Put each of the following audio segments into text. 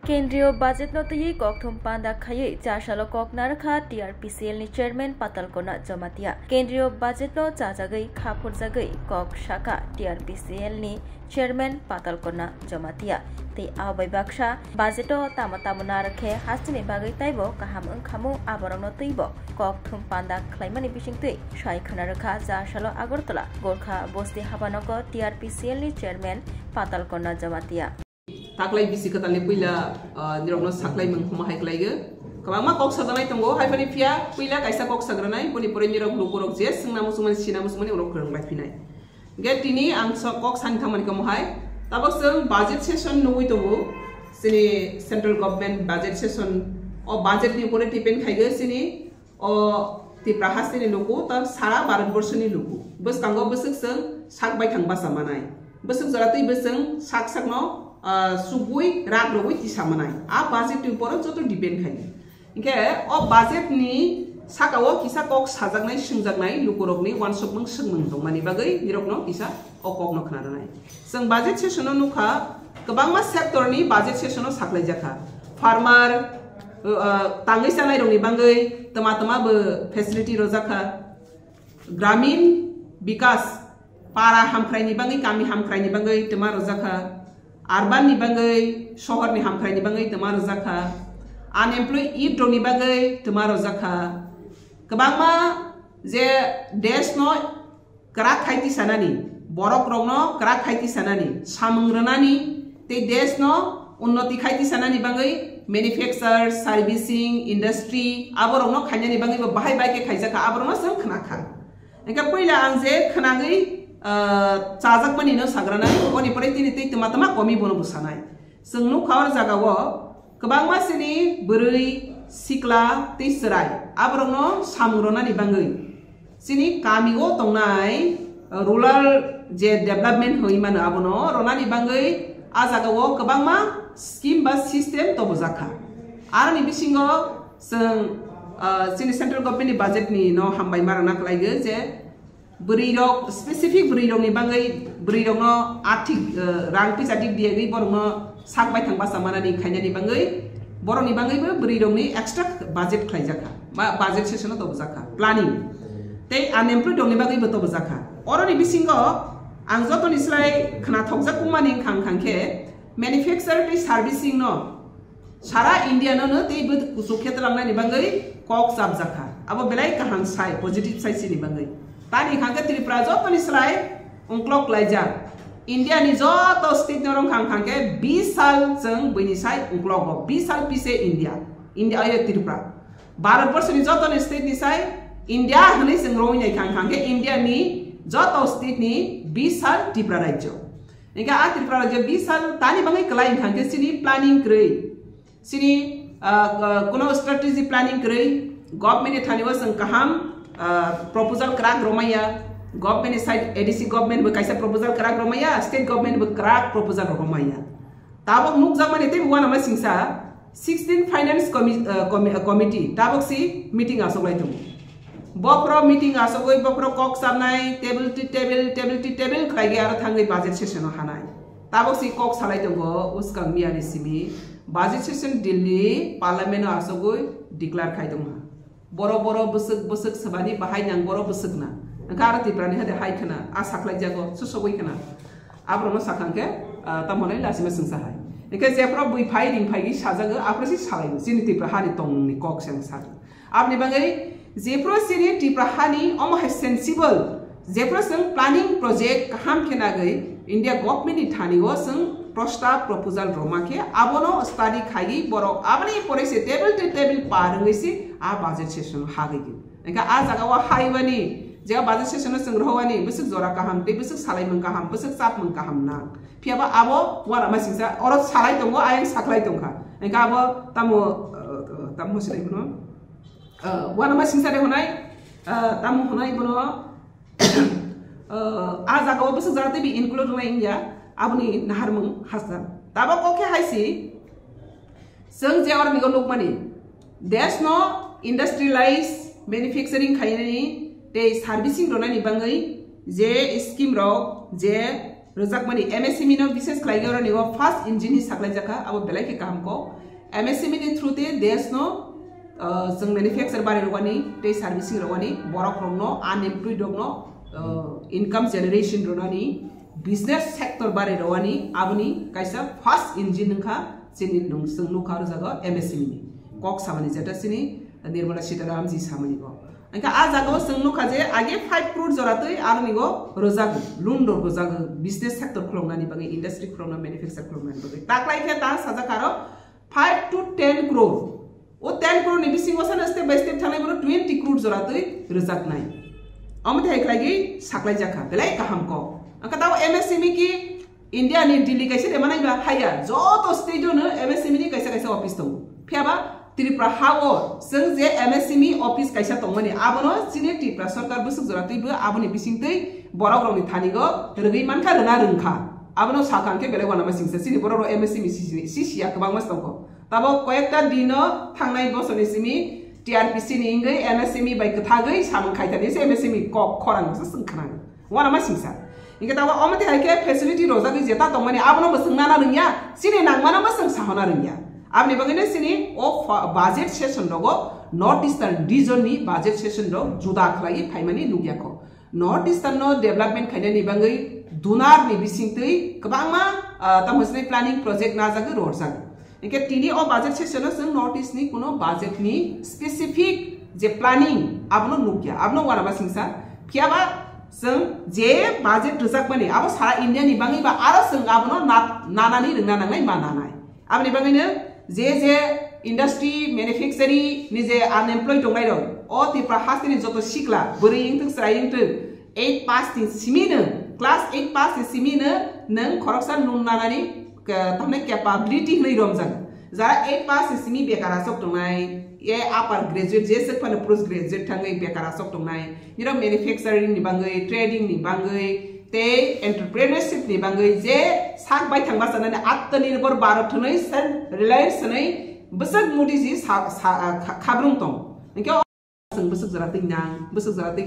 केंद्रीय बजेट नतई कौथुम पांदा खाई चाशालो कॉकनारखा TRPCL नि चेयरमैन पातालकोना जमातिया केंद्रीय बजेट नो चाजागई खाफुरजागई कॉक शाखा TRPCL नि चेयरमैन पातालकोना जमातिया ते आवबाय बाक्सा बजेटो तामतामुना रखे हास्तिनि बागै ताइबो काहाम ओंखामु आबरनो तैबो कौथुम पांदा खलाइमानि बिसिंतै साय खानारखा चाशालो आगरतला गोरखा बस्ती हाबानोको TRPCL नि चेयरमैन पातालकोना जमातिया ताकलाय बिसि कताले पहिला निरगनो साखलाय मंखुमा हायखलायगो कबांमा कक साजानाय दंगो हायफानि फिया पहिला कायसा कक साग्रानाय बनि परे निरग लुगरक जे सिंना मुसुमान सिना मुसुमानि उरक फोरोंबाय फिनाय गे तिनि आं कक सानि थामानि कमहाय ताबो जों बाजेट सेसन नवै दबो सिनि सेंट्रल गवर्नमेंट बाजेट सेसन अ बाजेट नि परे डिपेंड खायगो सिनि अ ति प्राहासनि लोगो ता सारा भारतवर्षनि लोगो बस कांगो बसक जों साकबाय थांबा सामानाय बसक जरातै बसं साक साकनो सुबुई राग रबुई तिसामानाय आ बाजेट नि ऊपर जतो डिपेंड खायो इनके अ बाजेट नि साकाओ किसा कक साजागनाय सिंजागनाय लुगरकनि वान शप मं सोंमों दं मानि बागै निरकनो किसा अ कक न खोनानाय जों बाजेट सेसनाव नुखा गोबांमा सेक्टरनि बाजेट सेसनाव साख्लाय जाखा फार्मार तांगै जानाय रंनि बागै तमा बो फेसिलिटी रजाखा ग्रामीण विकास पारा हामख्रायनि बागै गामि हामख्रायनि बागै तमा रजाखा अर्बान नि बागै शहर नि हामख्रायनि बागै तमा रजाखा अनएम्प्लॉय यूथ नि बागै तमा रजाखा गोबांमा जे देश नो करा खायति सानानि बरक रंनो करा खायति सानानि सामंग्रनानि ते देश नो उन्नति खायति सानानि बागै मैन्युफैक्चर सर्विसिंग इंडस्ट्री आबरनो खायनानि बागै बाहाय बायके खायजाखा आबरनो जों खोनाखा एका पहिला आं जे खोनागै चाजाक मानि न साग्रानाय अनि परे तिनि तै तमा कमी बनो बुसानाय जोंनु खावर जागावो गोबांमा सिनि बोरै सिक्ला तै सराय आबरनो सामरनानि बागै सिनि कामिगो तंनाय रूरल जे डेभलपमेंट होई मानो आबनो रनानि बागै आ जागावो गोबांमा स्कीम बा सिस्टेम तो बुजाखा आरो नि बिसिंगो जों सिनि सेंट्रल गवर्नमेंट नि बजेट नि न हामबाय मारना खलायगो जे बरैरक स्पेसिफिक बरैरकनि बागै बरैरकनो आर्थिक रां फैसादिक दियगै बरनो साकबाय थांबा सामानानि खायनानि बागै बरनि बागैबो बरैरकनि एक्सट्रा बजेट खायजाखा बा बजेट सेसनाव तो बुजाखा प्लानिंग ते अनएम्प्लॉयड दंनि बागैबो तो बुजाखा अरनि बिसिंगो आं जतनि स्लाय खोनाथकजा कुमानि खांखांखे मैन्युफैक्चर ते सर्विसिंग न सारा इंडिया नो तेबो कुसुखेत लांनानि बागै कक जाबजाखा अब बेलाय काहां साइ पॉजिटिव साइसिनि बागै तानि खांखे त्रिपुरा जतनि स्लाय अंक्लक लायजा इंडिया नि जत स्टेट नरं खांखे 20 साल जों बैनि साइ अंक्लक 20 साल पिसे इंडिया आय त्रिपुरा भारतवर्ष नि जतनि स्टेट नि साइ इंडिया हनै जों रोइनाय खांखे इंडिया नि जत स्टेट नि 20 साल त्रिपुरा राज्य इनका आ त्रिपुरा राज्य 20 साल तानि बागै कलाय खांखे सिनि प्लानिंग कै सिनि कोनो स्ट्रेटेजी प्लानिंग कै गवर्नमेंट थानिवा जों काहाम proposal क्राक रोमाया government side ADC government बो कैसा प्रपोजल क्राक रोमाया स्टेट गवर्नमेंट बो क्राक प्रपोजल रोमाया ताबक नुक जामाने ते बुवा नामा सिंसा 16 फाइनेंस कमिटी ताबक सी मीटिंग आसोगलाय दं बप्रो मीटिंग आसोगै बप्रो कक साबनाय टेबल टू टेबल खलायगे आरो थांगै बजेट सेसन हानाय ताबक सी कक सालाय दं उसका मियानि सिमी बजेट सेसन दिल्ली पार्लियामेंट आसोगै डिक्लेयर खाय दं बरो बसक सबानि बाहाय नां बरो बसकना गार तिप्रानि हदे हायखना आ साखलाय जागो सुसबैखना आब्रनो साखांके तमनै लासिमे संसा हाय एके जेफ्रा बुइ फाइ रिं फाइगि साजागो आप्रसि सालाय सिनि तिप्रा हानि तंनि कक सें सा आपनि बागै जेफ्रा सिनि तिप्रा हानि अमह सेंसिबल जेफ्रा जों प्लानिंग प्रोजेक्ट काहाम खेनागै इंडिया गवर्नमेंट नि थानिगो जों प्रस्ताव प्रपोजल रोमाके आबनो स्टडी खायि बरक आबनि परेसे टेबल टू टेबल पारंगैसि आ बजेट सेसन हागैगि एका आ जागावा हाइबानि जे बजेट सेसन जों रहवानि बसक जरा काहाम ते बसक सालाय मन काहाम बसक साप मन काहाम ना फियाबा आबो वारा मासिंसा अर सालाय दंगो आयं साखलाय दंखा एका आबो तामो सिलाय बनो वारा मासिंसा दे होनाय तामो होनाय बनो आ जागावा बसक जाते बि इनक्लूड होनाय इंडिया आबनि नाहारमों हासा ताबा कोके हाइसि जों जे और निगो लोकमानि देश नो इंडस्ट्रियलाइज मैन्युफैक्चरिंग खायनानि ते सर्विसिंग रनानि बागै जे स्कीम रो जे rojak mani MSME no bises khlaiga ro nigo first engine hi saklai jaka abo belai ke kaham ko MSME ni through te desh no जों मैन्युफैक्चर बारे रगani te servicing rogani borok rogno unemployed rogno income generation rogani business sector bare rogani abni kaisa first engine nungkha chini nung sung nukha jaga MSME ni kok samani jeta sini Nirmala Sitaram ji samani go anka a jaga sung nukha je age 5 crore joratoi arni go rojak lundo go jaga business sector khlongnani bagi industry khlongna manufacture khlongnani bagi taklai ke ta sajakaro 5 to 10 crore o 10 crore ni bising wasan step by step thanai boro 20 crore joratoi rojak nai amte hek lagi saklai jakha belai kaham ko angka tahu MSME ki India ni Delhi kaisa de manai ba haya joto state no MSME ni kaisa kaisa office tong phiaba Tripura hao sing je MSME office kaisa tong mani abono sine Tripura sarkar busuk joratoi bo aboni bising tei borok rok ni thani go rogei manka rona rungkha abono sakang ke belai wana ma singsa sini borok MSME sisia kabang mas tong ko tabo koyekta dino thangnai bosoni simi TRPC ni ingai MSME bai kathagai samang khaitani se MSME kok khorang sa singkhanang wana ma singsa inga tawa omati haike facility rozagi jeta tongmani abono basungna na rungya sini nangmana basung sahona rungya abni bangene sini o budget session rogo North Eastern region ni budget session ro juda khlai phaimani nugya ko North Eastern no development khaina ni bangai dunar ni bisingtei kabangma tamhosni planning project na jagi road sang इनके tiny और budget session जों north east नि कोनो budget नि specific जे planning आबनो नुकिया आबनो वानाबा सिंसा फियाबा जों जे budget Razzaq माने आबो सारा इंडिया नि बाङै बा आरो जों आबनो नानानि रोंना नांनाय मा नानाय आबनि बाङैनो जे इंडस्ट्री मैन्युफैक्चरिंग नि जे अनएम्प्लॉयड दंनाय दं अ तिफ्रा हास्तिनि जतो सिखला बोरै इंथों स्रायिंथों 8 पास नि सिमिनो क्लास 8 पास नि सिमिनो नों खरकसा नुनानानि tamne capability hlei romjang jara 8 pass simi bekara sok tongnai e upper graduate je sek phane post graduate thangai bekara sok tongnai nira manufacturing ni bangai trading ni bangai te entrepreneurship ni bangai je sak bai thangba sanane atmanirbhar bharat thnai san reliance sanai besak modi ji khabrung tong inke जों बसक जरातै नां बसक जरातै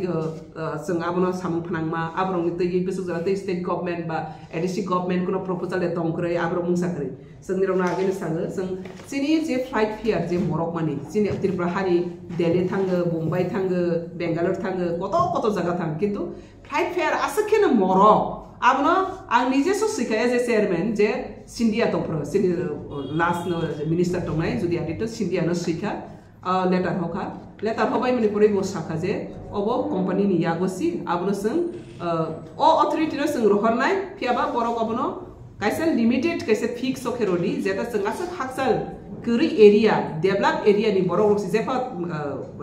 जों आबनो सामु फनांमा आब्रं नि तै Basak जरातै state government बा ADC government कोनो proposal दंख्रै आब्रं मुंसाख्रै जोंनि रौना आगेनो सांगो जों सिनि जे फ्लाइट फेयार जे मरक मानि सिनि त्रिपुरा हारि दिल्ली थांगो मुम्बाइ थांगो बेंगालुरु थांगो कत जायगा थांगो किन्तु फ्लाइट फेयार आसखेनो मरक आबनो आं निजे ससिका एज ए चेयरमैन जे सिन्डिया दंफ्रो सिनि लास्ट नो मिनिस्टार दंनाय जुदि आदित सिन्डिया नो सिका लेटार होखा लेटार होबाय माने परे बो साखा जे अबो कंपनी नि यागोसि आबनो जों ओ अथॉरिटी नो जों रहरनाय फियाबा बरक अबनो कायसे लिमिटेड कायसे फिक्स सखेरोदि जेता जों आसे हाकसाल करि एरिया डेभलप एरिया नि बरक रसि जेफा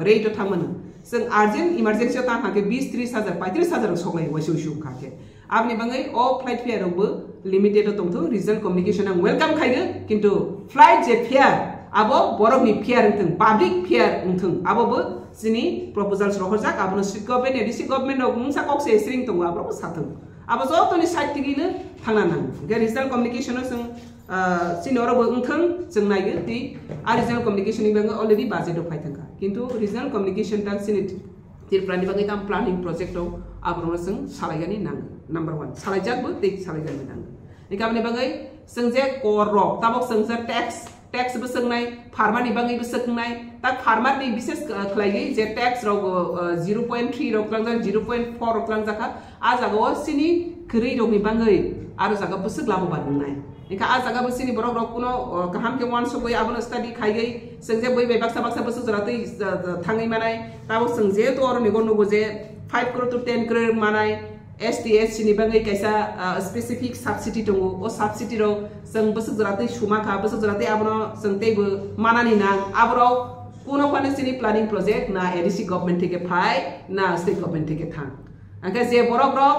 रेट थांमोन जों अर्जेंट इमरजेंसी ता हाके 20-30 हजार 35 हजार सगलाय वसुसु खाके आबनि बाङै ओ फ्लाइट फेयारबो लिमिटेड दंथो रिजनल कम्युनिकेशन आं वेलकम खायदो किन्तु फ्लाइट जे fare abo borok ni fare उंथों पब्लिक फेयार उंथों आबोबो जिनि प्रपोजल्स रहरजाक आबनो स्टेट गवर्नमेंट एडिसि गवर्नमेंट नो मुंसा कक्से स्ट्रिंग दं आबो साथों आबो जतोनि साइड तिगिनो थांना नां गे रिजनल कम्युनिकेशन जों सिनोरबो उंथों जों नायगो दि आ रिजनल कम्युनिकेशन नि बाङै अलरेडी बजेट फायथांका किन्तु रिजनल कम्युनिकेशन ता सिनि तिरप्रानि बाङै ताम प्लानिंग प्रोजेक्ट आबनो जों सालायगानि नां नंबर 1 सालायजाकबो दै सालायगानि नां एकाबनि बाङै जों जे कर रक ताबक जों जे टैक्स बसंनाय फार्मर नि बाङै बसंनाय ता फार्मर नि विशेष खलायगै जे टैक्स रग 0.3 रकलांजा 0.4 रकलांजा का आ जागाव सिनि खरै रगनि बाङै आरो जागा बसक लाबो बादनाय इका आ जागा बसिनि बरक रक कुनो गाहाम के वान सबै आबनो स्टडी खायगै जों जे बै बाक्सा बस जरातै थाङै मानाय ताबो जों जे तो अर Megan नुगो J 5 crore to 10 crore मानाय STS नि बाङै कैसा स्पेसिफिक सब्सिडी दङ ओ सब्सिडी रो जों बस जरातै सुमा खा बस जरातै आबनो जों तेबो मानानि नां आबराव कोनो फाने सिनि प्लानिंग प्रोजेक्ट ना एडिसि गवर्नमेंट थेके फाय ना स्टेट गवर्नमेंट थेके थां आंका जे बरक रक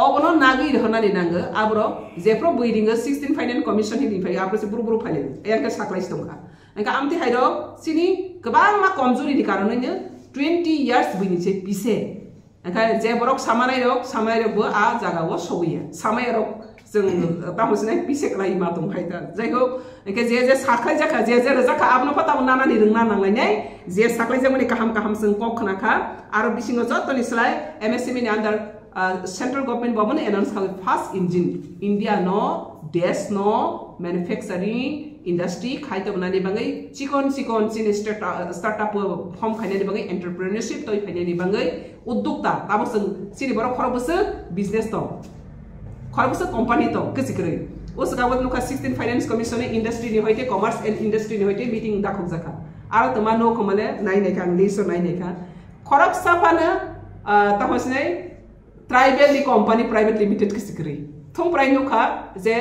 अबनो नागै रहनानि नांगो आबरो जेफ्रो बैरिङो 16 फाइनेंस कमिशन निफ्राय आबरो बुरु फाइलेन एंका साख्लाइस दंखा आंका आमति हायरो सिनि गोबां मा कमजोरि नि कारनैनो 20 इयार्स बैनिसे पिसे आंका जे बरक सामानाय रक बो आ जागाव सौया सामाय रक जों तामसनाय पिसेकलाय मा दंखायता जायखौ एके जे साख्लाय जाखा जे रजाखा आबनो पता नानानि रोंना नांलायनाय जे साख्लाय जामनि काहाम जों कखनाखा आरो बिसिङो जतनि स्लाय MSME नि अंडर सेंट्रल गवर्नमेंट बाबन एनाउंस खाल फास्ट इंजिन इंडिया नो देश नो मैन्युफैक्चरिंग इंडस्ट्री खाइतो बनाने बांगै चिकन चिन स्टार्टअप फॉर्म खाइने बांगै एंटरप्रेन्योरशिप तो खाइने बांगै उद्योक्ता ताबो जों सिरि बर खरबस बिजनेस तो खरबस कंपनी तो कसिकरै उस गावत नुका 16 फाइनेंस कमिशन इंडस्ट्री नि होइते कॉमर्स एंड इंडस्ट्री नि होइते मीटिंग दाखक जाखा आरो तमा नो खमले नायनायखा लिसो नायनायखा खरक साफानो ताहसनै ट्राइबल कंपनी प्राइवेट लिमिटेड कसिकरै थों प्राइनुखा जे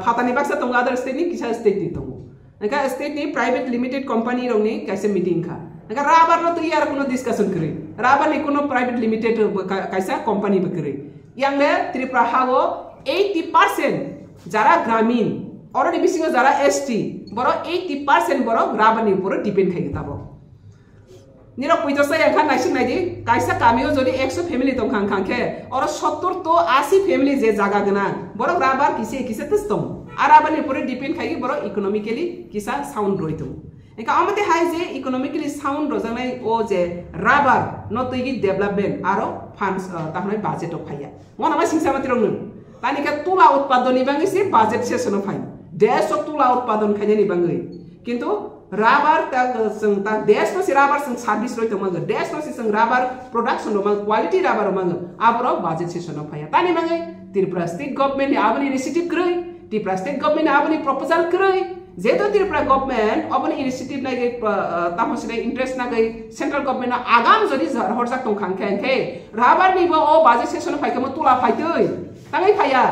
फातानि बाक्सा तंग अदर स्टेट नि किसा स्टेट नि तंग नका स्टेट नि प्राइवेट लिमिटेड कंपनी रंगनि कैसे मीटिंग खा नका राबार न तो यार कोनो डिस्कशन करै राबार नि कोनो प्राइवेट लिमिटेड कैसा कंपनी बकरै यांगले त्रिपुरा हागो 80% যারা গ্রামীণ অলরেডি বিসিং যারা এসটি বড় 80% বড় রাবারনি উপর ডিপেন্ড খাই তাবো নিরক পয়তাসা এখা নাইসিং নাইদি কাইসা কামিও যদি 100 ফ্যামিলি দং খাং খাংखे और 70 तो 80 ফ্যামিলি যে জায়গা গনা বড় রাবার কিসে কিসে তস্তম আর রাবারনি উপর ডিপেন্ড খাই বড় ইকোনমিক্যালি কিসা সাউন্ড রইতো একা আমাতে হাই যে ইকোনমিক্যালি সাউন্ড রজানাই ও যে রাবার নতইগি ডেভেলপমেন্ট আরো ফান্ডস তাহলে বাজেট ফাইয়া মনামা সিংসামাতি রংনো तानिका तुला उत्पादन बांगै से बाजेट सेसन फाइन देश तुला उत्पादन खाइने बांगै किंतु राबार ता देश नो राबार जों सर्विस रइतो मांगो देश नो जों राबार प्रोडक्शन नो मांगो क्वालिटी राबार मांगो आबरो बाजेट सेसन फाया तानि मांगै त्रिपुरा स्टेट गवर्नमेंट नि आबनि इनिशिएटिव करै त्रिपुरा स्टेट गवर्नमेंट आबनि प्रपोजल करै जेतो त्रिपुरा गवर्नमेंट अबनि इनिशिएटिव नागै तामसिनै इंटरेस्ट नागै सेंट्रल गवर्नमेंट आगाम जदि हरजाक तंग खांखे राबार निबो ओ बाजेट सेसन फाइखमो तुला फाइतै तांगै फाया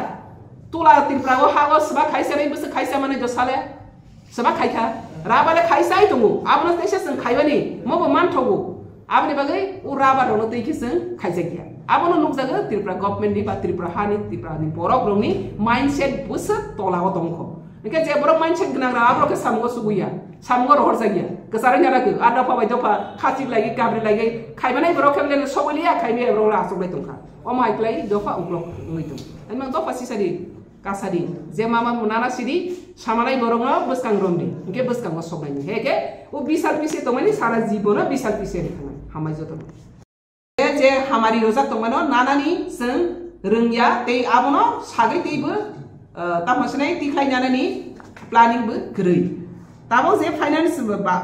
तुला त्रिपुरा गो हागो सबा खाइसा नै बस खाइसा माने जसाले सबा खाइखा राबाले खाइसाइ दंगो आबनो तेसे जों खाइबानि मबो मानथगो आबनि बागै उ राबारनो तैखि जों खाइजागिया आबनो नुकजागो त्रिपुरा गवर्नमेंट नि बा त्रिपुरा हानि त्रिपुरा नि बरक रंनि माइंडसेट बुस तलाव दंखो इके जे बरक माइंडसेट गनाग्रा आब्रके सामगो सुगुया सामगो रहर जागिया गसारे नारागो आदा फाबाय दफा खासि लागि गाब्रि लागि खाइबानाय बरक खेमले सबलिया खाइमे बरक आसुबाय दंखा अमाइक्लाई दफा उब्लक मैतो एमा दफा सिसारि कासारि जे मामा मुनाना सिरि सामानाय बरंनो बसकां रंदि इके बसकां सबनाय हेके ओ बिसाल पिसे तमानि सारा जीवन बिसाल पिसे रेखानाय हामाय जतो जे हमारी रोजा तमानो नानानि जों रोंया ते आबनो सागै तेबो तामसनै तिखाय नानानि प्लानिंग बो गरै ताबो जे फाइनान्स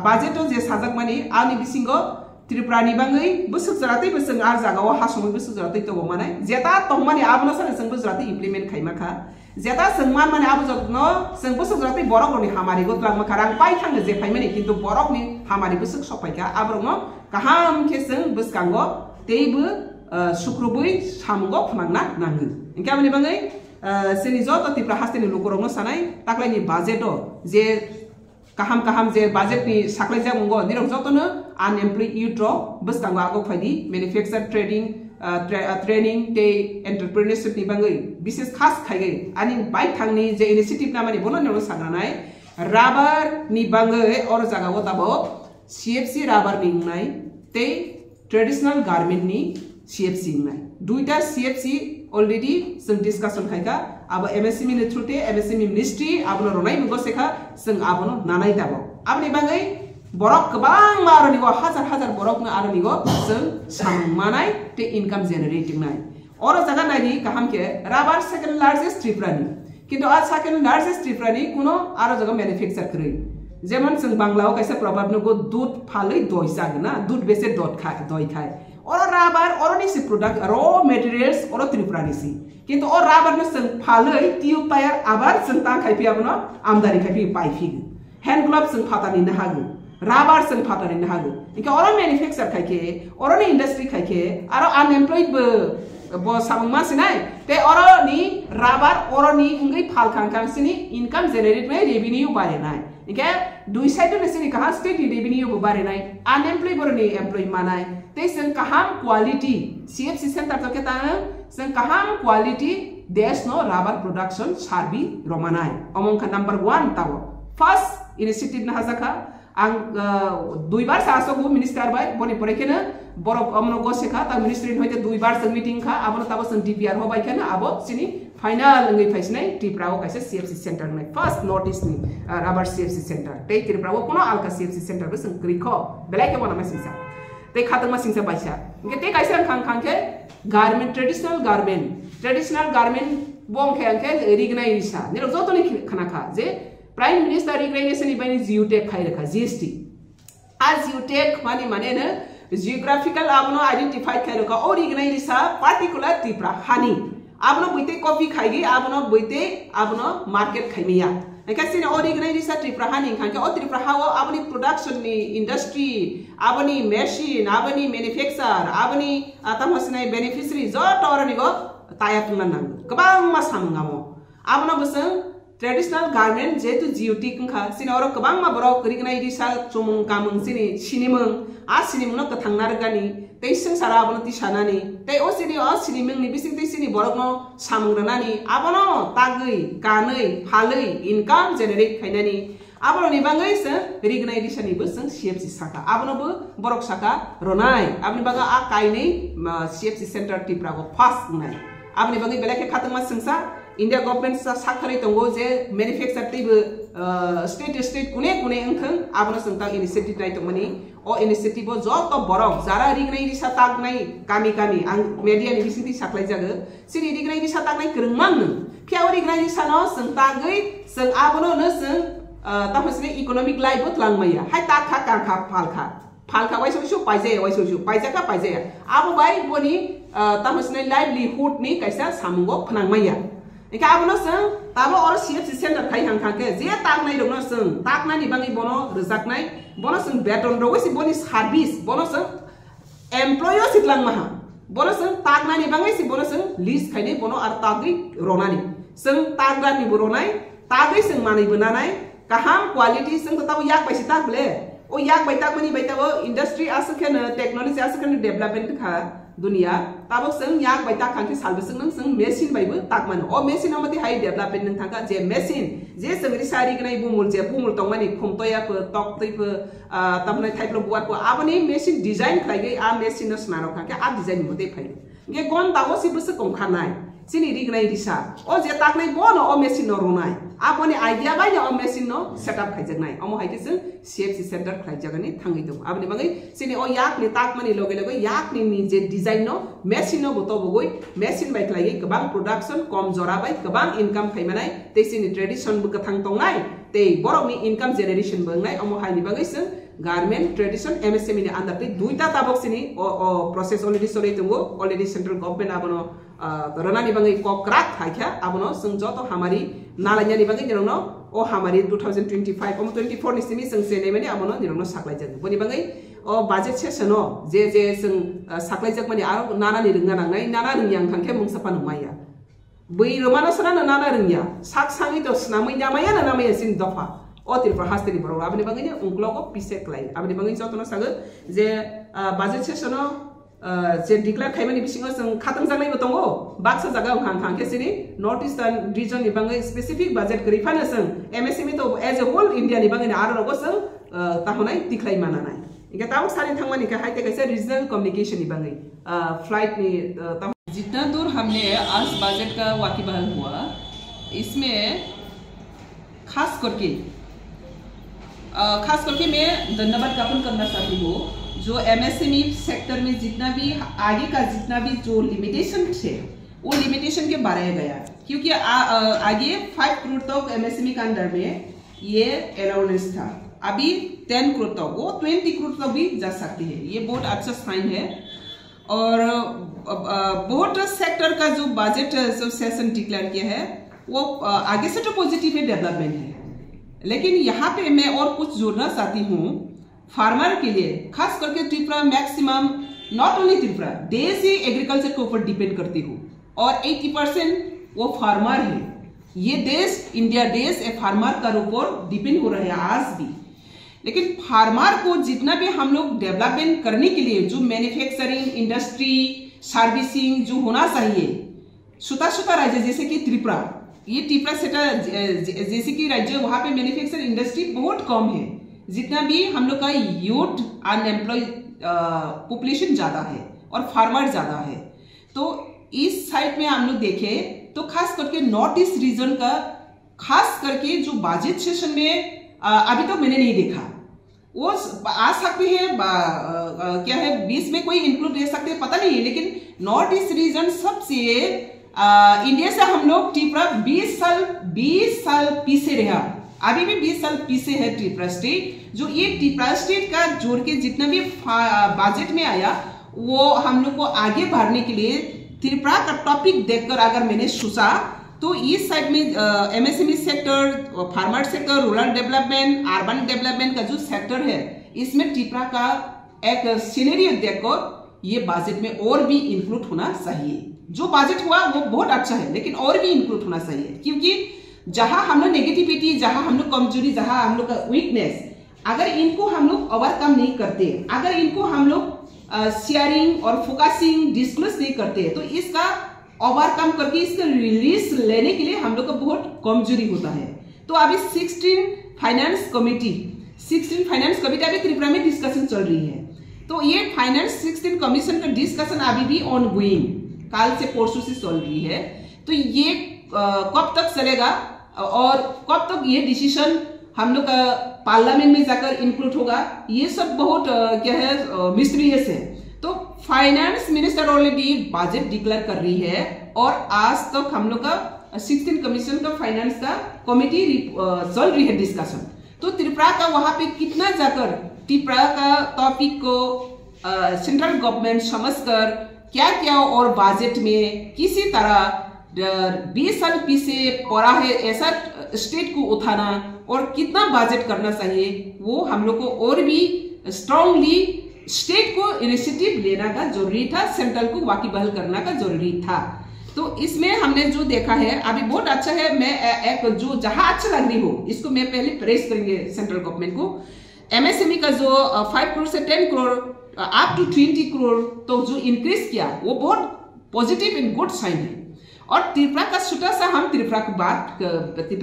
बाजेटो जे साजाक मानि आनि बिसिंगो त्रिपुरा नि बांगै बोसोक जरातै बोसों आर जागाव हासमै बोसोक जरातै तो माने जेता तंमानि आबनो सन जों बोजरातै इमप्लिमेंट खाइमाखा जेता जों माने आबो जनो जों बोसोक जरातै बरकनि हामारि गतलाग माखा रां पाइ थांनो जे फाइमानि किन्तु बरकनि हामारि बोसोक सफायका आब्रनो काहाम के जों बोसकांगो तेबो सुक्रुबै सामगो फनांना नांगो इनका माने बांगै सेनि जत त्रिपुरा हास्तेनि लोकरंनो सानाय ताक्लाइनि बाजेटो जे kaham je budget ni saklai ja mungo nirok jotono unemployed youth ro boskango ago phaidi manufacture training te entrepreneurship ni bangai bises khas khaigai ani bai thangni je initiative na mani bono no sagranai rubber ni bangai or jaga go tabo CFC rubber ni nai te traditional garment ni CFC nai duita CFC already some discussion khaika abo MSME ni through te MSME ministry abono ronai mungo sekha जों आबनो नानाय दाबो आबनि बागै बरक गोबां मारनिगो हाजार बरक ना आरनिगो जों साममानाय ते income जेनारेटिंग नाय और जागा नायनि काहामके राबार सेकेंड लार्जेस्ट त्रिपुरानि किन्तु आ सेकेंड लार्जेस्ट त्रिपुरानि कुनो आरो जागा मैन्युफैक्चर करै जेमन जों बांलाव कैसे प्रभाव नको दूध फालै दय जागना दूध बेसे दय खाय और राबार और निसि प्रोडक्ट रॉ मटेरियल्स और त्रिपुरानि सि किन्तु और राबार न जों फालै टिउ टायर आबार जों ता खाइफि आबनो आमदानि खाइफि पाइफि हैंड ग्लव्स जों फातानि न हागो राबार जों फातानि न हागो इका और मैन्युफैक्चर खाइके और इंडस्ट्री खाइके आरो अनएम्प्लॉयड बो साममा सिनाय ते और नि राबार और नि इंगै फालखांखांसिनि इनकाम जेनेरेट में रेवेन्यू बारेनाय इके दुई साइड ने सिनि कहा स्टेट रेवेन्यू बो बारेनाय अनएम्प्लॉयड बरनि एम्प्लॉय मानाय ते जों कहाम क्वालिटी CFC सेंटर तो के ता जों कहाम क्वालिटी देश नो राबार प्रोडक्शन सार्बि रमानाय अमंका नंबर 1 ताबो फर्स्ट इनिशिएटिव ना हाजाखा आं दुई बार सासोगु मिनिस्टार बाय बनि परेखेना बरक अमनो गसेखा ता मिनिस्ट्री होइते दुई बार जों मीटिंग खा आबो ताबो जों DPR होबाय केना आबो सिनि फाइनल ngै फाइसनाय त्रिपुराव काइसे CFC सेंटर नै फर्स्ट नोटिस नि राबार CFC सेंटर ते त्रिपुराव कोनो आलका CFC सेंटर बे जों क्रिखो बेलाय के बना मेसिसा ते खातंग मा सिंगसा बाइसा इनके ते कैसा खांग के गारमेंट ट्रेडिशनल गारमेंट बोंग के अंके रिगनाइ रिसा निरो जोतो नि खाना खा जे प्राइम मिनिस्टर रिगनाइजेशन इबानि जियोटेक खाइ रखा जीएसटी आ जियोटेक माने न जियोग्राफिकल आपनो आइडेंटिफाइड खाइ रखा और रिगनाइ रिसा पार्टिकुलर त्रिपुरा हानि आपनो बुइते कॉफी खाइगी आपनो बुइते आपनो मार्केट खाइमिया एकासिन और रिगनाइ रिसा त्रिपुरा हानि खांके और त्रिपुरा हाव आपनि प्रोडक्शन नि इंडस्ट्री आपनि मेशिन आपनि मैन्युफैक्चर आपनि तमहसनाय बेनिफिशियरी जो टरनिगो ताया तुंगना नांग गोबां मा सामंगामो आपनो बसं ट्रेडिशनल गारमेंट जेतु जियोटी कंखा सिने और गोबां मा बरक रिगनाइ रिसा चुमुं कामुं सिनिमों आ सिनिमों कथांनार गानि तैसं सारा आपनो तिसानानि तै ओ सिनिमों नि बिसिं तै सिनि बरकनो सामंग्रनानि आपनो तागै गानै फालै इनकाम जेनेरेट खाइनानि आपनो निबाङै स रिगनाइ रिसानि बसं सीएफसी साका आपनोबो बरक साका रनाय आपनि बागा आ काइनै सीएफसी सेंटर त्रिपुराको फास्ट नाय आपनि बागै बेलेके खातंमा संसा इंडिया गवर्नमेंट सा साखरै तंगो जे मैन्युफैक्चर तैबो स्टेट कुने अंखं आपनो संता इनिशिएटिव नाय तंगमनि ओ इनिशिएटिव जो तो बरक जारा रिगनाइ रिसा तागनाय कामी आं मीडिया नि बिसिंति साख्लाय जागो सिनि रिगनाइ रिसा तागनाय गोरोंमां नो फियाव रिगनाइ रिसा न संतागै जों आपनो न जों तमहसने इकोनॉमिक लाइफ तलांगमैया हाय ताखा काखा फालखा वाइसो पाइजाका आबो बाय बोनी तमहसने लाइवलीहुड नि कैसा सामुंगो फनांगमैया एका आबनो जों ताबो और सीएफसी सेंटर खाइ हांखाके जे तागनाय दंनो जों तागनानि बाङै बनो रोजाकनाय बनो जों बेतन रवैसि बनि सार्भिस बनो जों एमप्लॉय सितलांग माहा बनो जों तागनानि बाङै सि बनो जों लिस्ट खाइनै बनो आर तागै रनानि जों तागरानि बरनाय तागै जों मानै बनानाय kaham quality sing tahu yak pai sitak ble o yak bai tak mani bai tahu industry asken technology asken development kha dunia tabok sing yak bai tak khangki salbe sing nang sing machine bai bu tak man o machine amati high development nang thangka je machine je sing risari gnai bumul tongmani khomtoya ko tok tei po tamnai thaiplo buat po abani machine design khai gai a machine no snaro khangke a design mote phai ge gon tawo si bus kom khanai sini rignai risa o je tak nai bono o machine no runai आपने idea by न machine no setup खाइजगनाय Amo हाइके जों CFC centre खाइजगनि थांगै दं आबनि बागै सिनि ओ याक नि ताक मानि लगे याक नि जे डिजाइन नो मेसिन नो बतो बगै मेसिन बाय खलायै गोबां प्रोडक्शन कम जरा बाय गोबां इनकाम खाइमानाय तेसिनि ट्रेडिशन बो कथां तंनाय ते बरकनि इनकाम जेनेरेशन बंनाय अमो हाइनि बागै जों गारमेंट ट्रेडिशन एमएसएमई नि अंडर ते दुइटा ताबक सिनि ओ प्रोसेस अलरेडी सरै दंगो अलरेडी सेंट्रल गवर्नमेंट आबनो रनानि बागै कक्राक थाइखा आबनो जों जतो हमारी नालायनि बागै दिननो ओ हमारी 2025 ओम 24 नि सिमि जों सेनै माने आबनो दिननो साख्लाय जग बनि बागै ओ बजेट सेसनो जे जों साख्लाय जग माने आरो नानानि रोंगा नांनाय नाना रोंयां खांखे मुंसाफा नमाया बै रमाना सना नाना रोंया साक सांगै तो स्नामै नामाया नामाया सिन दफा ओ त्रिपुरा हास्तेनि बरो आबनि बागै ने उंक्लगो पिसे क्लाय आबनि बागै जतनो सागो जे बजेट सेसनो जे डिक्लेयर खाइमानि बिसिङो जों खातंग जानायबो दंगो बाक्सा जागा खांखे सिनि नॉर्थ ईस्टर्न रीजन नि बाङै स्पेसिफिक बजेट गरिफानो जों एमएसएमई तो एज ए होल इंडिया नि बाङै आरो रगो जों ताहनाय तिख्लाय मानानाय इके ताव सारि थांमानि का हाइते कैसे रीजनल कम्युनिकेशन नि बाङै फ्लाइट नि जितना दूर हमने आज बजट का वाकिबहाल हुआ इसमें खास करके मैं धन्यवाद ज्ञापन करना चाहती हूँ जो एमएसएमई सेक्टर में जितना भी आगे का जितना भी जो लिमिटेशन थे वो लिमिटेशन के बारे में गया क्योंकि आगे 5 करोड़ तक एमएसएमई के अंदर में ये अलाउंस था अभी 10 करोड़ तक वो 20 करोड़ तक भी जा सकती है ये बहुत अच्छा साइन है और बहुत सेक्टर का जो बजट जो सेशन डिक्लेयर किया है वो आगे से तो पॉजिटिव है डेवलपमेंट है लेकिन यहाँ पे मैं और कुछ जोड़ना चाहती हूँ फार्मर के लिए खास करके Tripura maximum not only Tripura देश ही एग्रीकल्चर के ऊपर डिपेंड करती हूँ और 80% वो फार्मर है ये देश इंडिया देश फार्मर का ऊपर डिपेंड हो रहा है आज भी लेकिन फार्मर को जितना भी हम लोग डेवलपमेंट करने के लिए जो मैन्युफैक्चरिंग इंडस्ट्री सर्विसिंग जो होना चाहिए छोटा राज्य जैसे कि त्रिपुरा ये त्रिपुरा सेक्टर जैसे कि राज्य वहां पे मैन्युफैक्चरिंग इंडस्ट्री बहुत कम है जितना भी हम लोग का यूथ अनएम्प्लॉय पॉपुलेशन ज्यादा है और फार्मर ज्यादा है तो इस साइड में हम लोग देखें तो खास करके नॉर्थ ईस्ट रीजन का खास करके जो बजट सेशन में अभी तक मैंने नहीं देखा वो आ सकते हैं, क्या है, 20 में कोई इंक्लूड दे सकते हैं, पता नहीं है। लेकिन नॉर्थ ईस्ट रीजन सबसे इंडिया से हम लोग त्रिपुरा 20 साल पीछे रहा, अभी भी 20 साल पीछे है त्रिपुरा स्टेट। जो ये त्रिपुरा स्टेट का जोड़ के जितना भी बजट में आया वो हम लोग को आगे बढ़ने के लिए त्रिपुरा का टॉपिक देखकर अगर मैंने सोचा तो इस साइड में MSME sector, farmer sector, rural development, urban development का जो सेक्टर है इसमें त्रिपुरा का एक सिनेरियो देखकर ये बजट में और भी इंक्लूड होना चाहिए। जो बजट हुआ वो बहुत अच्छा है लेकिन और भी इंक्लूड होना चाहिए, क्योंकि जहां हम लोग नेगेटिविटी, जहां हम लोग कमजोरी, जहां हम लोग का वीकनेस, अगर इनको हम लोग ओवरकम नहीं करते, अगर इनको हम लोग शेयरिंग और फोकसिंग डिस्क्लोज नहीं करते तो इसका ओवरकम करके इसका रिलीज लेने के लिए हम लोग का बहुत कमजोरी होता है। तो अभी 16 फाइनेंस कमेटी अभी त्रिपुरा में डिस्कशन चल रही है। तो ये फाइनेंस 16 कमीशन का डिस्कशन अभी भी ऑन गोइंग, काल से परसों से चल रही है। तो ये कब तक चलेगा और कब तक ये डिसीजन हम लोग का पार्लियामेंट में जाकर इंक्लूड होगा, ये सब बहुत क्या है, मिस्टीरियस है। तो finance minister already budget declare कर रही है और आज तक हम लोग का 16 कमीशन का फाइनेंस का कमेटी चल रही है डिस्कशन। तो त्रिपुरा का वहां पे कितना जाकर त्रिपुरा का टॉपिक को सेंट्रल गवर्नमेंट समझकर क्या क्या और बजट में किसी तरह 20 साल पीछे पड़ा है ऐसा स्टेट को उठाना और कितना बजट करना चाहिए, वो हम लोग को और भी स्ट्रांगली स्टेट को इनिशिएटिव लेना का जरूरी था, सेंट्रल को वाकिबहाल करना का जरूरी था। तो इसमें हमने जो देखा है अभी बहुत अच्छा है। मैं एक जो जहां अच्छा लग रही हो इसको मैं पहले प्रेस करेंगे सेंट्रल गवर्नमेंट को। एमएसएमई का जो 5 करोड़ से 10 करोड़ अप टू 20 करोड़ तो जो इंक्रीज किया वो बहुत पॉजिटिव एंड गुड साइन है। और त्रिपुरा का छोटा सा हम त्रिपुरा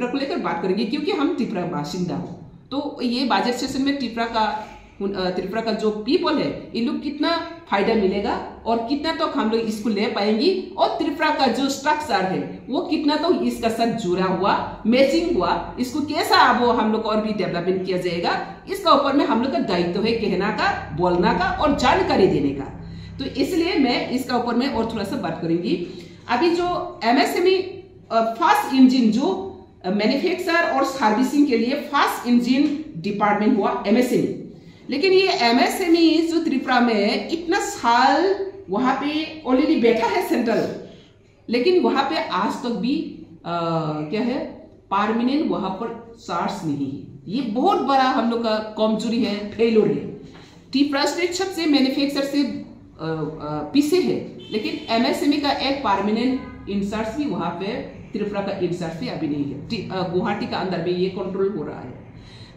को लेकर बात करेंगे क्योंकि हम त्रिपुरा बासिंदा हो। तो ये बजट सेशन में त्रिपुरा का जो पीपल है इन लोग कितना फायदा मिलेगा और कितना तो हम लोग इसको ले पाएंगे और त्रिपुरा का जो स्ट्रक्चर है वो कितना तो इसका साथ जुड़ा हुआ, मैचिंग हुआ, इसको कैसा अब हम लोग और भी डेवलपमेंट किया जाएगा, इसका ऊपर में हम लोग का दायित्व है कहना का, बोलना का और जानकारी देने का। तो इसलिए मैं इसका ऊपर में और थोड़ा सा बात करूंगी। अभी जो एमएसएमई फर्स्ट इंजिन जो मैन्युफैक्चर और सर्विसिंग के लिए फर्स्ट इंजिन डिपार्टमेंट हुआ एमएसएमई, लेकिन ये एमएसएमई जो त्रिपुरा में इतना साल वहां पे ऑलरेडी बैठा है सेंट्रल, लेकिन वहां पे आज तक भी क्या है, परमानेंट वहां पर चार्ज नहीं है। ये बहुत बड़ा हम लोग का कमजोरी है, फेल्योर है। त्रिपुरा स्टेट सबसे मैन्युफैक्चर से पीछे है, लेकिन एमएसएमई का एक परमानेंट इंचार्ज भी वहां पे त्रिपुरा का इंचार्ज भी अभी नहीं है। गुवाहाटी का अंदर में ये कंट्रोल हो रहा है।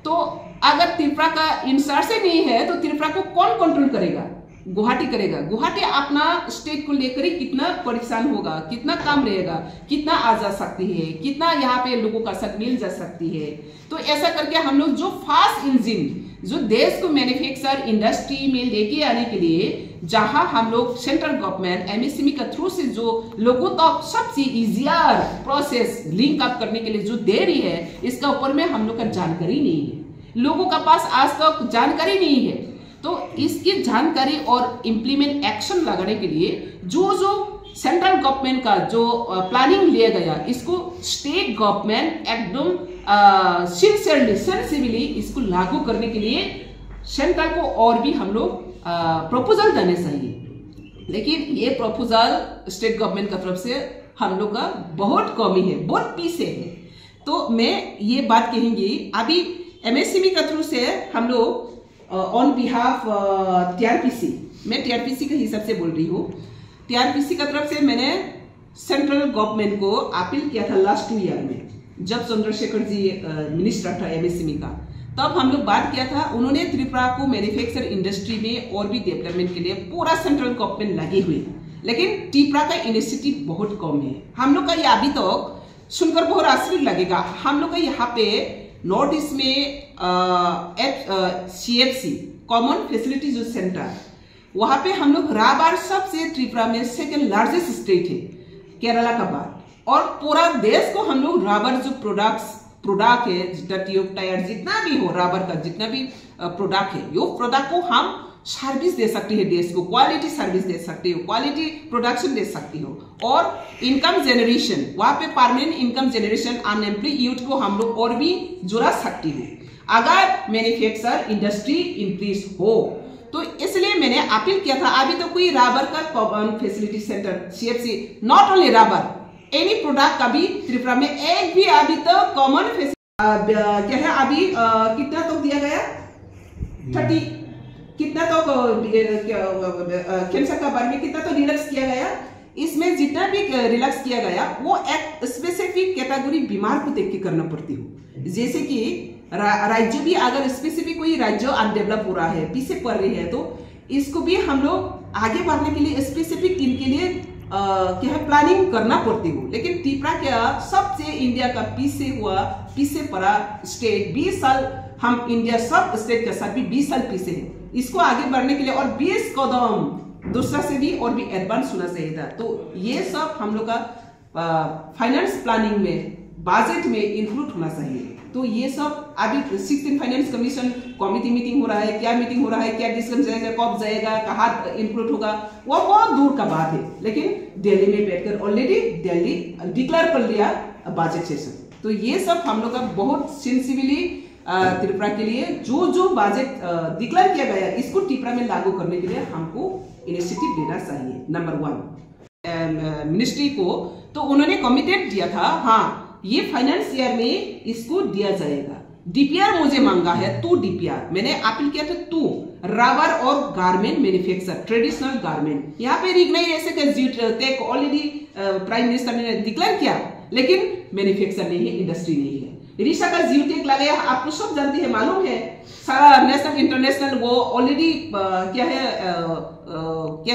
तो अगर त्रिपुरा का इंचार्ज नहीं है तो त्रिपुरा को कौन कंट्रोल करेगा? गुवाहाटी करेगा। गुवाहाटी अपना स्टेट को लेकर ही कितना परेशान होगा, कितना काम रहेगा, कितना आ जा सकती है, कितना यहाँ पे लोगों का साथ मिल जा सकती है। तो ऐसा करके हम लोग जो फास्ट इंजिन जो देश को मैन्युफैक्चर इंडस्ट्री में लेके आने के लिए जहां हम लोग सेंट्रल गवर्नमेंट एमएसएमई का थ्रू से जो लोगों तक सबसे इजियर प्रोसेस लिंक अप करने के लिए जो दे रही है, इसका ऊपर में हम लोग का जानकारी नहीं है, लोगों का पास आज तक जानकारी नहीं है। तो इसकी जानकारी और इम्प्लीमेंट एक्शन लगाने के लिए जो सेंट्रल गवर्नमेंट का जो प्लानिंग लिया गया, इसको स्टेट गवर्नमेंट एकदम सिंसियरली सेंसिबली इसको लागू करने के लिए सेंट्रल को और भी हम लोग प्रपोजल देने चाहिए। लेकिन ये प्रपोजल स्टेट गवर्नमेंट का तरफ से हम लोग का बहुत कमी है, बहुत पीछे है। तो मैं ये बात कहेंगी, अभी एमएसएमई का थ्रू से हम लोग ऑन बिहाफ टीआरपीसी, मैं टीआरपीसी के हिसाब से बोल रही हूँ, टीआरपीसी का तरफ से मैंने सेंट्रल गवर्नमेंट को अपील किया था लास्ट 2 ईयर में, जब चंद्रशेखर जी मिनिस्टर था एमएसएमई का, तब हम लोग बात किया था। उन्होंने त्रिपुरा को मैन्युफैक्चर इंडस्ट्री में और भी डेवलपमेंट के लिए पूरा सेंट्रल गवर्नमेंट लगे हुए, लेकिन त्रिपुरा का इनिशिएटिव बहुत कम है। हम लोग का ये अभी तक सुनकर बहुत आश्चर्य लगेगा, हम लोग का यहाँ पे नॉर्थ ईस्ट में CFC कॉमन फैसिलिटी जो सेंटर, वहां पे हम लोग राबार सबसे त्रिपुरा में सेकेंड लार्जेस्ट स्टेट है केरला का बाद, और पूरा देश को हम लोग राबर जो प्रोडक्ट्स प्रोडक्ट है, जितना ट्यूब टायर जितना भी हो, रबर का जितना भी प्रोडक्ट है, यो प्रोडक्ट को हम सर्विस दे सकती है देश को, क्वालिटी सर्विस दे सकती हो, क्वालिटी प्रोडक्शन दे सकती हो। और इनकम जनरेशन, वहां पे permanent income generation, unemployed youth को हम लोग और भी जुड़ा सकती हो अगर मैन्युफैक्चर इंडस्ट्री इंक्रीज हो। तो इसलिए मैंने अपील किया था, अभी तो कोई रबर का common facility centre CFC, not only rubber, any product का भी त्रिपुरा में एक भी अभी तो कॉमन फैसिलिटी क्या है, अभी कितना तो दिया गया 30 कितना तो कैंसर का बारे में कितना तो रिलैक्स किया गया। इसमें जितना भी रिलैक्स किया गया वो एक स्पेसिफिक कैटेगरी बीमार को देख के करना पड़ती हो। जैसे कि राज्य भी अगर स्पेसिफिक कोई राज्य अनडेवलप हो रहा है, पीछे पड़ रही है, तो इसको भी हम लोग आगे बढ़ने के लिए स्पेसिफिक इनके लिए क्या है प्लानिंग करना पड़ती हो। लेकिन त्रिपुरा क्या सबसे इंडिया का पीछे पड़ा स्टेट, 20 साल हम इंडिया सब स्टेट के साथ भी 20 साल पीछे है। इसको आगे बढ़ने के लिए और 20 कदम दूसरा से भी और भी एडवांस होना चाहिए था। तो ये सब हम लोग का फाइनेंस प्लानिंग में, बजट में इंक्लूड होना चाहिए। तो ये सब अभी 16 फाइनेंस कमीशन कमिटी मीटिंग हो रहा है, क्या मीटिंग हो रहा है, क्या डिस्कशन जाएगा, कब जाएगा, कहाँ इंक्लूड होगा, वो बहुत दूर का बात है। लेकिन दिल्ली में बैठकर ऑलरेडी दिल्ली डिक्लेयर कर लिया बजट सेशन। तो ये सब हम लोग का बहुत सेंसिबली त्रिपुरा के लिए जो बजट डिक्लेयर किया गया, इसको त्रिपुरा में लागू करने के लिए हमको इनिशिएटिव लेना चाहिए। नंबर 1 मिनिस्ट्री को तो उन्होंने कमिटेड दिया था, हाँ ये फाइनेंस ईयर में इसको दिया जाएगा। DPR मुझे मांगा है, 2 DPR मैंने अपील किया था, 2 रबर और गारमेंट मैन्युफैक्चर, ट्रेडिशनल गारमेंट। यहाँ पे रिकग्नाइज ऐसे ऑलरेडी प्राइम मिनिस्टर ने डिक्लेयर किया, लेकिन मैन्युफैक्चर नहीं है, इंडस्ट्री नहीं है। ऋषा का जियोटेक लगा, आपको सब जानते हैं, मालूम है, सारा नेशनल इंटरनेशनल वो ऑलरेडी क्या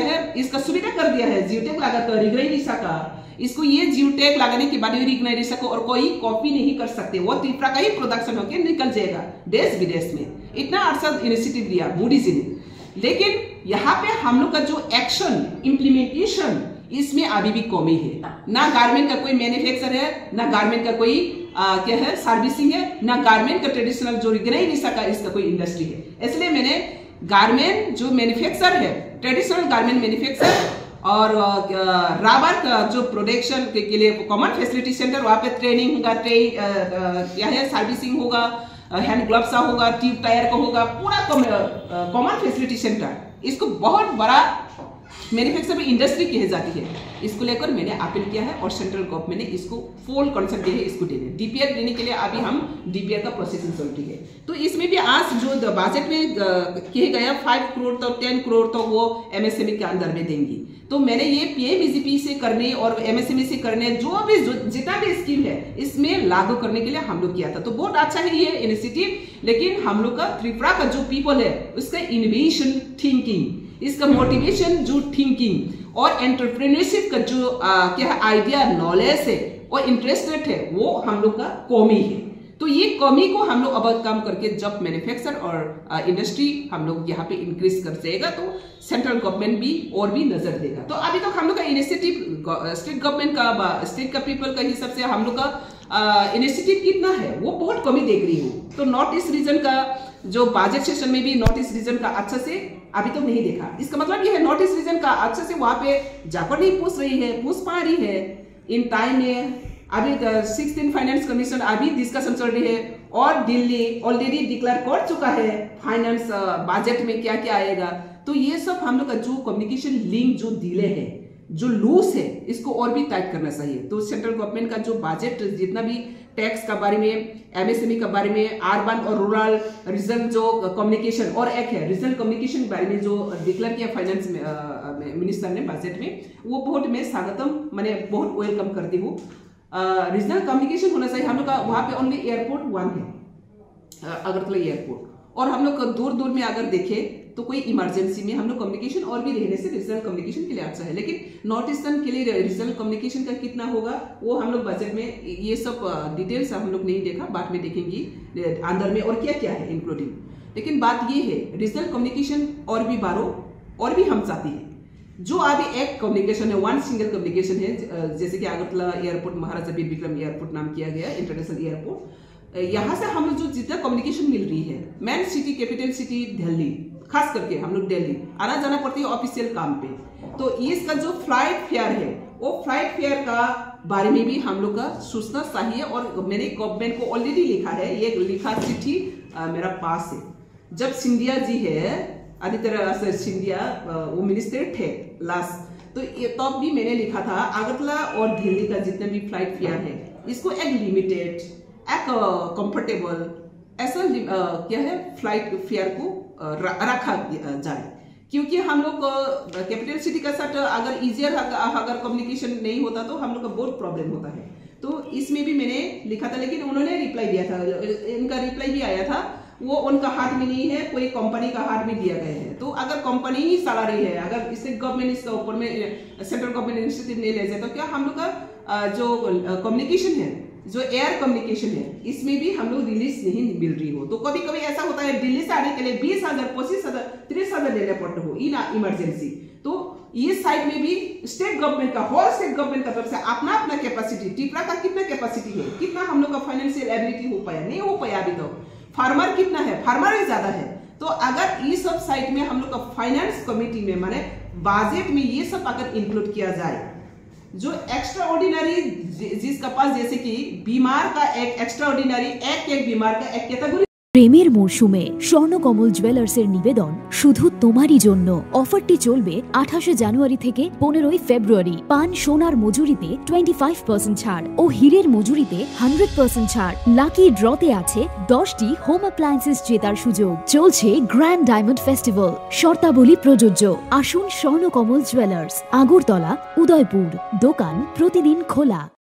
है इसका सुविधा कर दिया है। जियोटेक लगा तो ऋषा का, इसको ये जियोटेक लगाने के बाद ऋषा को और कोई कॉपी नहीं कर सकते, वो त्रिपुरा का ही प्रोडक्शन होकर निकल जाएगा देश विदेश में। इतना अच्छा इनिशिएटिव दिया मोदी जी ने। लेकिन यहाँ पे हम लोग का जो एक्शन इम्प्लीमेंटेशन, इसमें अभी भी कमी है। ना गारमेंट का कोई मैन्युफैक्चर है, ना गारमेंट का कोई क्या है सर्विसिंग है, ना गारमेंट का ट्रेडिशनल जो रिसा का इसका कोई इंडस्ट्री है। इसलिए मैंने गारमेंट जो मैन्युफैक्चर है, ट्रेडिशनल गारमेंट मैन्युफैक्चर और रबर का जो प्रोडक्शन के लिए कॉमन फैसिलिटी सेंटर, वहाँ पे ट्रेनिंग होगा, क्या है सर्विसिंग होगा, हैंड ग्लव्स का होगा, ट्यूब टायर का होगा, पूरा कॉमन फैसिलिटी सेंटर, इसको बहुत बड़ा मैन्युफैक्चर में इंडस्ट्री कही जाती है। इसको लेकर मैंने अपील किया है और सेंट्रल गवर्नमेंट ने इसको फुल कंसेंट दिया है इसको देने। DPR देने के लिए अभी हम DPR का प्रोसेसिंग चल रही है। तो इसमें भी आज जो बजट में किया गया 5 करोड़ तो 10 करोड़ तो वो MSME के अंदर में देंगी। तो मैंने ये PMEGP से करने और MSME से करने जितना भी स्कीम है इसमें लागू करने के लिए हम लोग किया था। तो बहुत अच्छा है ये इनिशिएटिव। लेकिन हम लोग का त्रिपुरा का जो पीपल है उसका इनोवेशन थिंकिंग, इसका मोटिवेशन जो थिंकिंग और एंटरप्रेन्योरशिप का जो क्या आइडिया नॉलेज है और इंटरेस्टेड है, वो हम लोग का कमी है। तो ये कमी को हम लोग अब काम करके जब मैन्युफैक्चर और इंडस्ट्री हम लोग यहाँ पे इंक्रीज कर जाएगा तो सेंट्रल गवर्नमेंट भी और भी नजर देगा। तो अभी तक हम लोग का इनिशिएटिव स्टेट गवर्नमेंट का, स्टेट का पीपल का हिसाब से हम लोग का इनिशिएटिव कितना है वो बहुत कमी देख रही हूँ। तो नॉर्थ ईस्ट रीजन का जो बजट सेशन में भी नॉर्थ ईस्ट रीजन का अच्छा से अभी तक नहीं देखा। इसका मतलब ये है नॉर्थ ईस्ट रीजन का अच्छा से वहां पे जाकर नहीं पूछ रही है, पूछ पा रही है इन टाइम में। अभी 16 फाइनेंस कमीशन अभी डिस्कशन चल रही है और दिल्ली ऑलरेडी डिक्लेयर कर चुका है फाइनेंस बजट में क्या क्या आएगा। तो ये सब हम लोग का जो कम्युनिकेशन लिंक जो डिले है, जो लूज है, इसको और भी टाइट करना चाहिए। तो सेंट्रल गवर्नमेंट का जो बजट जितना भी टैक्स का बारे में, MSME का बारे में, अर्बन और रूरल रीजन जो कम्युनिकेशन, और एक है रीजनल कम्युनिकेशन के बारे में जो डिक्लेयर किया फाइनेंस मिनिस्टर ने बजट में, वो बहुत मैं स्वागतम मैंने बहुत वेलकम करती हूँ। रीजनल कम्युनिकेशन होना चाहिए। हम लोग का वहाँ पे ओनली एयरपोर्ट 1 है, अगरतला एयरपोर्ट, और हम लोग दूर दूर में अगर देखें तो कोई इमरजेंसी में हम लोग कम्युनिकेशन और भी रहने से रीजनल कम्युनिकेशन के लिए अच्छा है। लेकिन नॉर्थ ईस्टर्न के लिए रीजनल कम्युनिकेशन का कितना होगा वो हम लोग बजट में ये सब डिटेल्स हम लोग नहीं देखा, बाद में देखेंगे अंदर में और क्या क्या है इंक्लूडिंग। लेकिन बात ये है रीजनल कम्युनिकेशन और भी बारो और भी हम चाहती है। जो अभी एक कम्युनिकेशन है, 1 सिंगल कम्युनिकेशन है, जैसे कि अगरतला एयरपोर्ट महाराजा वीर विक्रम एयरपोर्ट नाम किया गया इंटरनेशनल एयरपोर्ट। यहाँ से हम लोग जो जितना कम्युनिकेशन मिल रही है, main city capital city Delhi, खास करके हम लोग दिल्ली आना जाना पड़ती है ऑफिशियल काम पे, तो इसका जो फ्लाइट फेयर है वो फ्लाइट फेयर का बारे में भी हम लोग का सोचना चाहिए। और मैंने गवर्नमेंट को ऑलरेडी लिखा है, ये लिखा चिट्ठी मेरा पास है। जब सिंधिया जी है, आदित्य सिंधिया वो मिनिस्टर थे लास्ट, तो तब भी मैंने लिखा था अगरतला और दिल्ली का जितना भी फ्लाइट फेयर है इसको एक लिमिटेड, एक कंफर्टेबल ऐसा क्या है फ्लाइट फेयर को रखा जाए, क्योंकि हम लोग कैपिटल सिटी का साथ अगर इजियर अगर कम्युनिकेशन नहीं होता तो हम लोग का बहुत प्रॉब्लम होता है। तो इसमें भी मैंने लिखा था, लेकिन उन्होंने रिप्लाई दिया था, इनका रिप्लाई भी आया था, वो उनका हाथ में नहीं है, कोई कंपनी का हाथ में दिया गया है। तो अगर कंपनी ही चला रही है, अगर स्टेट गवर्नमेंट इसका ऊपर में सेंट्रल गवर्नमेंट इनिशिएटिव नहीं ले जाए, तो क्या हम लोग का जो कम्युनिकेशन है, जो एयर कम्युनिकेशन है, इसमें भी हम लोग रिलीज नहीं मिल रही हो। तो कभी कभी ऐसा होता है दिल्ली से आने के लिए 20,000, 25,000, 30,000 लेने पड़ते हो इन इमरजेंसी। तो इस साइड में भी स्टेट गवर्नमेंट का, होल स्टेट गवर्नमेंट का तरफ से अपना अपना कैपेसिटी, टिपरा का कितना कैपेसिटी है, कितना हम लोग का फाइनेंशियल एबिलिटी हो पाया, नहीं हो पाया अभी तो। फार्मर कितना है, फार्मर ही ज्यादा है। तो अगर इस सब साइड में हम लोग का फाइनेंस कमिटी में माने बजट में ये सब अगर इंक्लूड किया जाए, जो एक्स्ट्रा ऑर्डिनरी जिसका पास जैसे कि बीमार का एक एक्स्ट्रा ऑर्डिनरी एक बीमार का एक कैटेगरी। প্রেমের মরশুমে স্বর্ণকমল জুয়েলার্সের নিবেদন শুধু তোমারই জন্য। অফারটি চলবে 28 জানুয়ারি থেকে 15 ফেব্রুয়ারি। পান সোনার মজুরিতে 25% ছাড় ও হীরের মজুরিতে 100% ছাড়। লাকি ড্রতে আছে 10টি হোম অ্যাপ্লায়েন্সেস জেতার সুযোগ। চলছে গ্র্যান্ড ডায়মন্ড ফেস্টিভ্যাল, শর্তাবলী প্রযোজ্য। আসুন স্বর্ণকমল জুয়েলার্স, আগরতলা, উদয়পুর। দোকান প্রতিদিন খোলা।